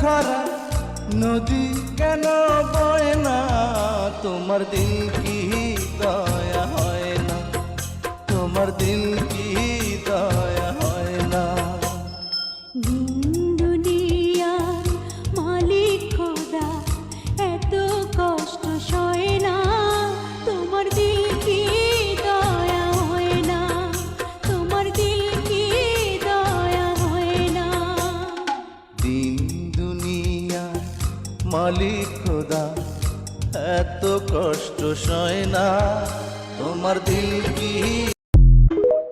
খরা নদী কেন বয় না, তোমার দিল কি দয়া হয় না, তোমার দিল কি দয়া হয় না। দুনিয়ার মালিক খোদা এত কষ্ট সয় না, তোমার দিল কি দয়া হয় না, তোমার দিল কি দয়া হয় না। দিন দুনিয়ার মালিক খোদা এত কষ্ট সয় না, তোমার দিল কি